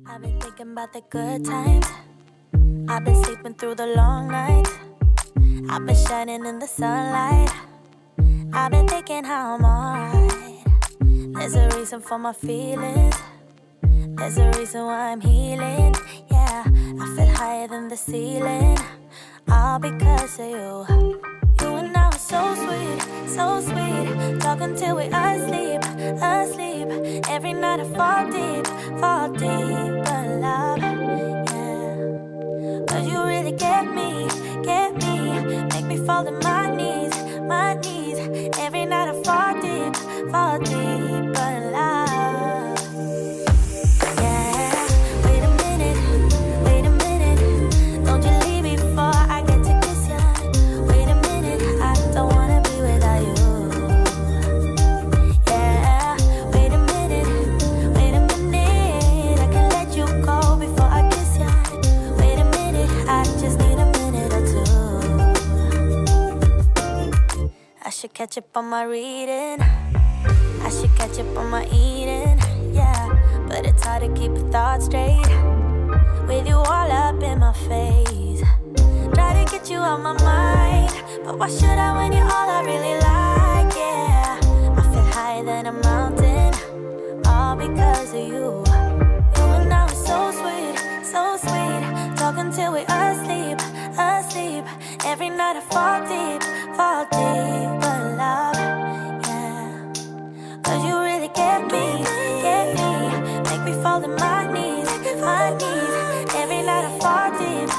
I've been thinking about the good times. I've been sleeping through the long nights. I've been shining in the sunlight. I've been thinking how I'm alright. There's a reason for my feelings. There's a reason why I'm healing. Yeah, I feel higher than the ceiling. All because of you. You and I were so sweet, so sweet. Talking till we asleep, asleep. Every night I fall deep, but love, yeah. Cause you really get me, make me fall to my knees, my knees. Every night I fall deep, but love, yeah. Wait a minute, don't you leave before I get to kiss ya. Wait a minute, I don't wanna be without you. Yeah, wait a minute, I can let you go before I kiss ya. Wait a minute, I just need a minute or two. I should catch up on my reading. I should catch up on my eating, yeah. But it's hard to keep your thoughts straight with you all up in my face. Try to get you out my mind, but why should I when you're all I really like, yeah. I feel higher than a mountain, all because of you. You and I were so sweet, so sweet. Talking till we asleep, asleep. Every night I fall deep, but love, yeah. Cause you really get me, make me fall to my knees, my knees. Every night I fall deep,